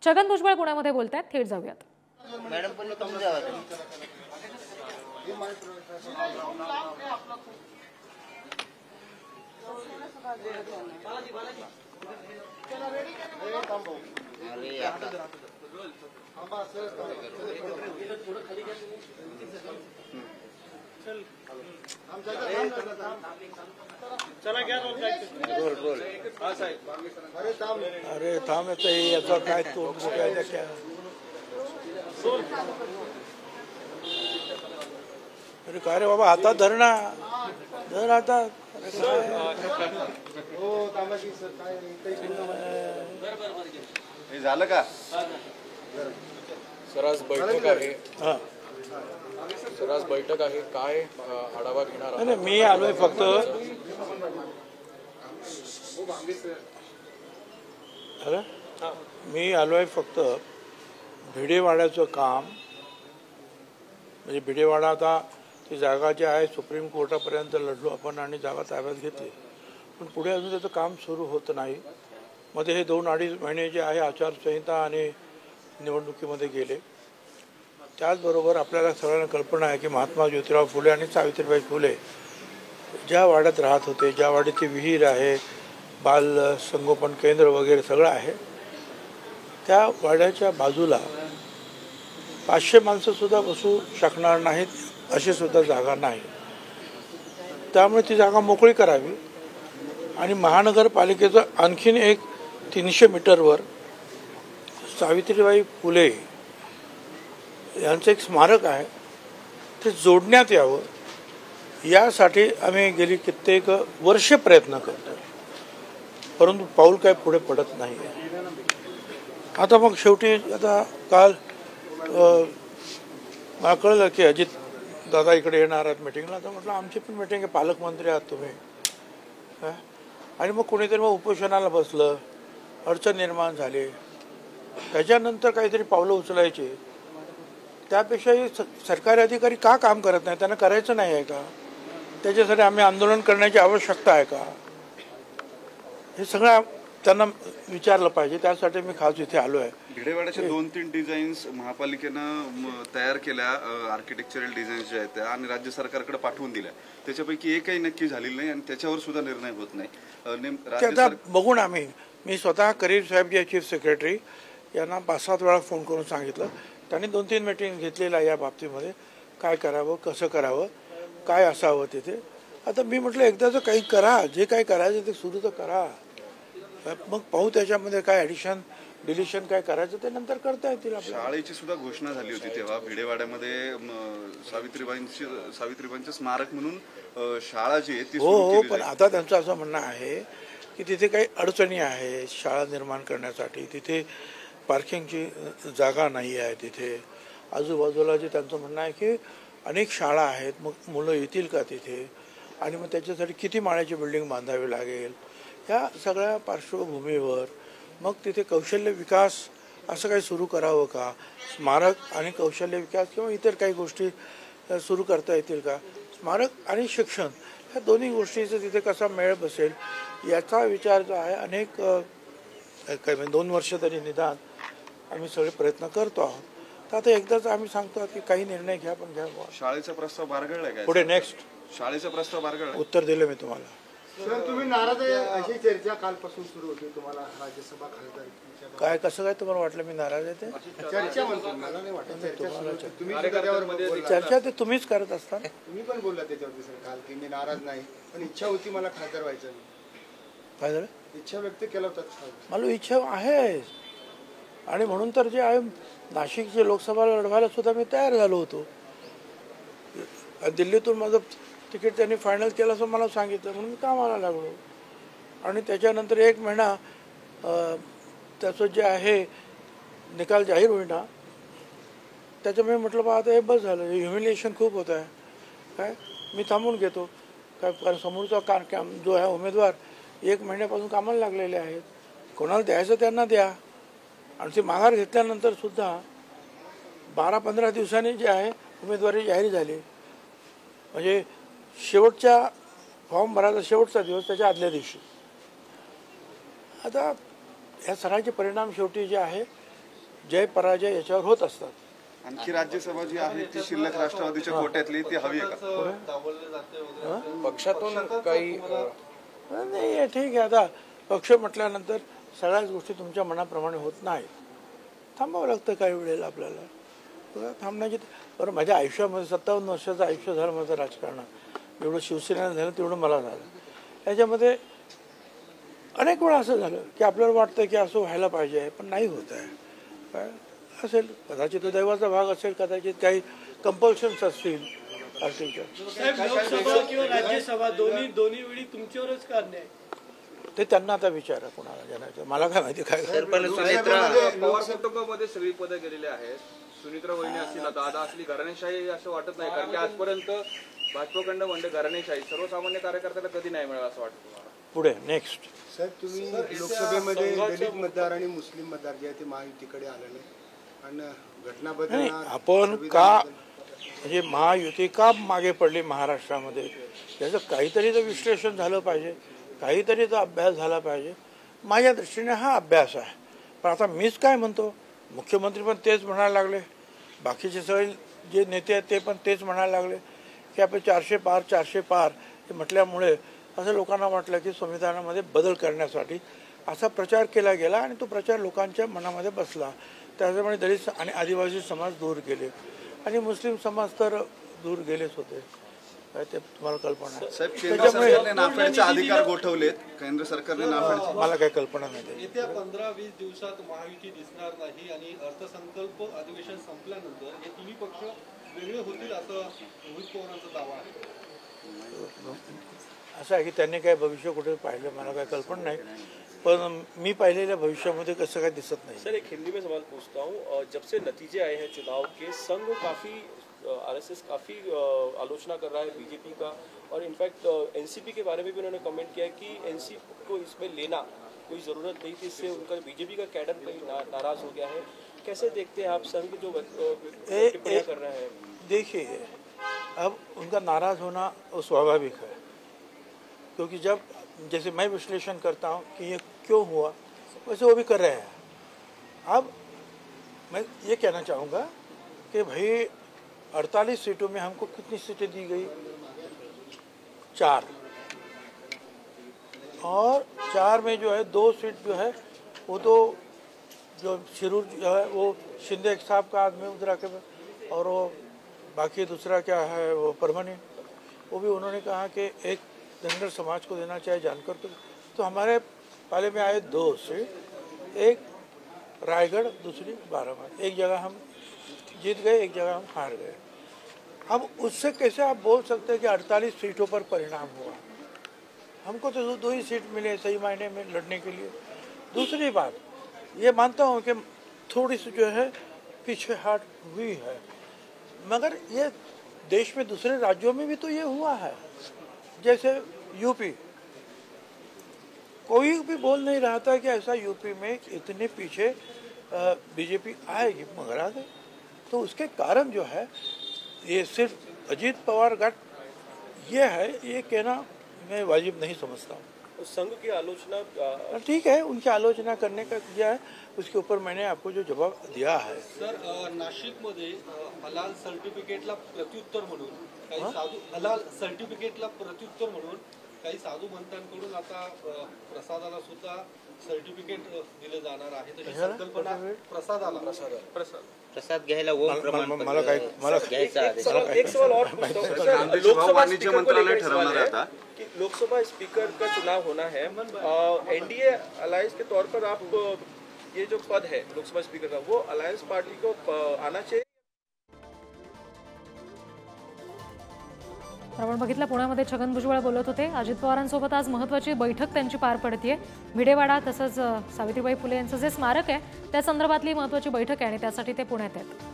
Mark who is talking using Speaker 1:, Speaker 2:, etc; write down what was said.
Speaker 1: छगन भुजबळ पुण्यामध्ये बोलतायत, थेट जाऊयात.
Speaker 2: मॅडम पण तुमच्या
Speaker 3: अरे थांब याचा काय तोंड बघायला क्या अरे काय रे बाबा हातात धर ना धर हातात.
Speaker 2: झालं का
Speaker 4: सरास बैठक आहे. सरास बैठक आहे, काय आढावा घेणार
Speaker 3: नाही मी आलोय फक्त भिडेवाड्याचं काम म्हणजे भिडेवाडा आता ती जागा जी आहे सुप्रीम कोर्टापर्यंत लढलो आपण आणि जागा ताब्यात घेतली, पण पुढे अजून त्याचं काम सुरू होत नाही. मध्ये हे 2-2.5 महिने जे आहे आचारसंहिता आणि निवडणुकीमध्ये गेले. त्याचबरोबर आपल्याला सगळ्यांना कल्पना आहे की महात्मा ज्योतिराव फुले आणि सावित्रीबाई फुले ज्या वाड्यात राहत होते, ज्या वाड्याची विहीर आहे, बाल संगोपन केंद्र वगैरे सगळं आहे, त्या वाड्याच्या बाजूला 500 माणसंसुद्धा बसू शकणार नाहीत अशी सुद्धा जागा नाही. त्यामुळे ती जागा मोकळी करावी आणि महानगरपालिकेचं आणखीन एक 300 मीटरवर सावित्रीबाई फुले यांचं एक स्मारक आहे, ते जोडण्यात यावं यासाठी आम्ही गेली कित्येक वर्षे प्रयत्न करतो, परंतु पाऊल काय पुढे पडत नाही. आता मग शेवटी आता काल मला कळलं की अजित दादा इकडे येणार आहेत मिटिंगला. तर म्हटलं आमची पण मिटिंग आहे, पालकमंत्री आहात तुम्ही. आणि मग कोणीतरी मग उपोषणाला बसलं, अडचण निर्माण झाली, त्याच्यानंतर काहीतरी पावलं उचलायची. त्यापेक्षाही सरकारी अधिकारी का काम करत नाही, त्यांना करायचं नाही आहे का? त्याच्यासाठी आम्ही आंदोलन करण्याची आवश्यकता आहे का? हे सगळं त्यांना विचारलं पाहिजे. त्यासाठी मी खास इथे आलो आहे.
Speaker 5: भिडेवाड्याच्या 2-3 डिझाईन्स महापालिकेनं तयार केल्या, आर्किटेक्चरल डिझाईन्स ज्या आहेत त्या, आणि राज्य सरकारकडे पाठवून दिल्या. त्याच्यापैकी एकही नक्की झालेली नाही आणि त्याच्यावर सुद्धा निर्णय होत नाही.
Speaker 3: आता बघून मी स्वतः करीम साहेब जे चीफ सेक्रेटरी यांना 5-7 वेळा फोन करून सांगितलं. त्यांनी 2-3 मीटिंग घेतलेलं आहे या बाबतीमध्ये, काय करावं, कसं करावं, काय असावं तिथे. आता मी म्हटलं एकदाचं काही करा, जे काही करायचं ते सुरू तर करा, मग पाहू त्याच्यामध्ये काय ॲडिशन डिलिशन काय करायचं ते नंतर करता येतील.
Speaker 5: शाळेची सुद्धा घोषणा झाली होती तेव्हा भिडेवाड्यामध्ये सावित्रीबाईंचं स्मारक म्हणून शाळा जी आहे ती.
Speaker 3: हो, पण आता त्यांचं असं म्हणणं आहे की तिथे काही अडचणी आहे शाळा निर्माण करण्यासाठी. तिथे पार्किंगची जागा नाही आहे, तिथे आजूबाजूला जे त्यांचं म्हणणं आहे की अनेक शाळा आहेत, मग मुलं येतील का तिथे, आणि मग त्याच्यासाठी किती माळ्याची बिल्डिंग बांधावी लागेल. या सगळ्या पार्श्वभूमीवर मग तिथे कौशल्य विकास असं काही सुरू करावं का, स्मारक आणि कौशल्य विकास किंवा इतर काही गोष्टी सुरू करता येतील का, स्मारक आणि शिक्षण ह्या दोन्ही गोष्टीचा तिथे कसा मेळ बसेल याचा विचार जो आहे अनेक काही 2 वर्ष तरी निदान आम्ही सगळे प्रयत्न करतो आहोत. तर आता एकदाच आम्ही सांगतो की काही निर्णय घ्या, पण घ्या.
Speaker 5: शाळेचा प्रस्ताव बारगळलाय काय?
Speaker 3: पुढे नेक्स्ट
Speaker 5: शाळेचा प्रस्ताव बारगळला,
Speaker 3: उत्तर दिलं मी तुम्हाला.
Speaker 2: सर तुम्ही नाराज आहे अशी चर्चा कालपासून सुरू होती. तुम्हाला राज्यसभा खासदार
Speaker 3: काय कसं काय तुम्हाला वाटलं मी नाराज आहे? ते
Speaker 2: चर्चा म्हणतो, मला नाही वाटत
Speaker 3: चर्चा ते तुम्हीच करत असता.
Speaker 2: तुम्ही पण बोलला त्याच्यावरती सर काल की मी नाराज नाही, पण इच्छा होती मला खासदार व्हायचं.
Speaker 3: काय झालं?
Speaker 2: इच्छा व्यक्त केला होता.
Speaker 3: मला इच्छा आहे आणि म्हणून तर जे आहे नाशिकची लोकसभा लढवायला सुद्धा मी तयार झालो होतो. दिल्लीतून माझं तिकीट त्यांनी फायनल केलं असं मला सांगितलं, म्हणून मी कामाला लागलो. आणि त्याच्यानंतर 1 महिना त्याचं जे आहे निकाल जाहीर होईना, त्याच्यामुळे म्हटलं बा आता हे बस झालं, हे ह्युमिलिएशन खूप होत आहे, काय मी थांबून घेतो काय. कारण समोरचा जो आहे उमेदवार 1 महिन्यापासून कामाला लागलेले आहेत, कोणाला द्यायचं त्यांना द्या. आणि ते माघार घेतल्यानंतर सुद्धा 12-15 दिवसांनी जे आहे उमेदवारी जाहीर झाली, म्हणजे शेवटच्या फॉर्म भरायचा शेवटचा दिवस त्याच्या आदल्या दिवशी. आता या सगळ्याचे परिणाम शेवटी जे आहे जय पराजय याच्यावर होत असतात।
Speaker 5: आणखी राज्यसभा जी आहे ती शिल्लक राष्ट्रवादीच्या कोट्यातली ती हवी आहे का?
Speaker 4: पक्षातून काही
Speaker 3: नाही हे ठीक आहे, आता पक्ष म्हटल्यानंतर सगळ्याच गोष्टी तुमच्या मनाप्रमाणे होत नाहीत, थांबावं लागतं काही वेळेला आपल्याला, बघा थांबण्याची। बरं माझ्या आयुष्यामध्ये 57 वर्षाचं आयुष्य झालं माझं राजकारणात, जेवढं शिवसेनेनं झालं तेवढं मला झालं। याच्यामध्ये अनेक वेळा असं झालं की आपल्याला वाटतं की असं व्हायला पाहिजे पण नाही होत आहे, काय असेल कदाचित तो दैवाचा भाग असेल, कदाचित काही कंपल्शन्स असतील पार्टीच्या।
Speaker 6: लोकसभा किंवा राज्यसभा दोन्ही वेळी तुमच्यावरच का अन्याय?
Speaker 3: ते त्यांना आता विचारा कोणाला जाण्याचं, मला काय माहिती काय।
Speaker 7: पवार कुटुंबामध्ये सगळी पदं गेलेली आहेत, सुनित्रा वहिनी असतील, दादा असली, घराणेशाही असं वाटत नाही, कारण की आजपर्यंत भाजपकडनं म्हणजे घराणेशाही सर्वसामान्य कार्यकर्त्याला कधी नाही मिळालं असं वाटतं तुम्हाला?
Speaker 3: पुढे नेक्स्ट
Speaker 2: साहेब तुम्ही लोकसभेमध्ये दलित मतदार आणि मुस्लिम मतदार जे आहे ते महायुतीकडे आलेले आणि घटना
Speaker 3: नाही
Speaker 2: बदल
Speaker 3: आपण का म्हणजे महायुती का मागे पडली महाराष्ट्रामध्ये, याचं काहीतरी तर विश्लेषण झालं पाहिजे, काहीतरी तर अभ्यास झाला पाहिजे। माझ्या दृष्टीने हा अभ्यास आहे, पण आता मीच काय म्हणतो, मुख्यमंत्री पण तेच म्हणायला लागले, बाकीचे सगळे जे नेते आहेत ते पण तेच म्हणायला लागले की आपण 400 पार हे म्हटल्यामुळे असं लोकांना वाटलं की संविधानामध्ये बदल करण्यासाठी असा प्रचार केला गेला आणि तो प्रचार लोकांच्या मनामध्ये बसला। त्याच्यामुळे दलित आणि आदिवासी समाज दूर गेले आणि मुस्लिम समाज तर दूर गेलेच होते, काय ते तुम्हाला कल्पना आहे?
Speaker 5: साहेब केंद्र सरकारने नाफेडचे अधिकार गोठवलेत, केंद्र सरकारने नाफेडचे,
Speaker 3: मला काही कल्पना नाही।
Speaker 6: येत्या 15-20 दिवसात महायुती दिसणार नाही आणि अर्थसंकल्प अधिवेशन संपल्यानंतर हे तिन्ही पक्ष वेगळे होतील असं रोहित पवारांचा दावा आहे।
Speaker 3: असं आहे की त्यांनी काय भविष्य कुठे पाहिलं मला काय कल्पना नाही, पण मी पाहिलेल्या भविष्यामध्ये कसं काय दिसत नाही।
Speaker 8: सर एक हिंदी में सवाल पूछता हूँ, जब से नतीजे आए हैं चुनाव के, संघ काफ़ी आरएसएस काफ़ी आलोचना कर रहा है बीजेपी का, और इनफैक्ट एनसीपी के बारे में भी उन्होंने कमेंट किया है कि एनसीपी को इसमें लेना कोई ज़रूरत नहीं थी, इससे उनका बीजेपी का कैडर कहीं नाराज़ हो गया है। कैसे देखते हैं आप संघ जो टिप्पणियां कर रहा है?
Speaker 3: देखिए अब उनका नाराज़ होना वो स्वाभाविक है, क्योंकि जब जैसे मैं विश्लेषण करता हूँ कि ये क्यों हुआ, वैसे वो भी कर रहे हैं। अब मैं ये कहना चाहूँगा कि भाई 48 सीटों में हमको कितनी सीटें दी गई? 4, और 4 में जो है 2 सीट जो है वो तो जो शिरूर जो है वो शिंदे साहब का आदमी उधर के, और वो बाकी दूसरा क्या है वो परमानेंट, वो भी उन्होंने कहा कि एक धनगर समाज को देना चाहे जानकर तो हमारे पाले में आए 2 सीट, एक रायगढ़ दूसरी बारामती, एक जगह हम जीत गए एक जगह हम हार गए। अब उससे कैसे आप बोल सकते हैं कि 48 सीटों पर परिणाम हुआ? हमको तो 2 ही सीट मिले सही मायने में लड़ने के लिए। दूसरी बात ये मानता हूँ कि थोड़ी सी जो है पीछे हट हुई है, मगर ये देश में दूसरे राज्यों में भी तो ये हुआ है, जैसे यूपी, कोई भी बोल नहीं रहा था कि ऐसा यूपी में इतने पीछे बीजेपी आएगी, मगर आ गई। तो उसके कारण जो है ये सिर्फ अजीत पवार गट ये है, ये कहना मैं वाजिब नहीं समझता हूँ।
Speaker 8: संघ की आलोचना
Speaker 3: ठीक है, उनकी आलोचना करने का किया है, उसके ऊपर मैंने आपको जो जवाब दिया है।
Speaker 6: सर नाशिकमध्ये हलाल सर्टिफिकेटला प्रत्युत्तर म्हणून काही साधू हलाल सर्टिफिकेटला प्रत्युत्तर म्हणून काही साधू मंत्र्यांकडून आता प्रसादाला सुद्धा सर्टिफिकेट दिले जाणार आहे, तशी संकल्पना
Speaker 9: प्रसाद घ्यायला ओम प्रमाण
Speaker 3: मला काय मला
Speaker 8: एक सवाल और पूछता हूं सर, लोकसभा
Speaker 5: वाणिज्य मंत्रालय ठरवणार आहे आता
Speaker 8: कि लोकसभा स्पीकर का चुनाव होना है, एनडीए अलायंस के तौर पर आप ये जो पद है लोकसभा स्पीकर का वो अलायंस पार्टी को आना चाहिए?
Speaker 1: आपण बघितलं पुण्यामध्ये छगन भुजबळ बोलत होते। अजित पवारांसोबत आज महत्त्वाची बैठक त्यांची पार पडतेय, भिडेवाडा तसंच सावित्रीबाई फुले यांचं जे स्मारक आहे त्या संदर्भातली महत्त्वाची बैठक आहे आणि त्यासाठी ते पुण्यात आहेत।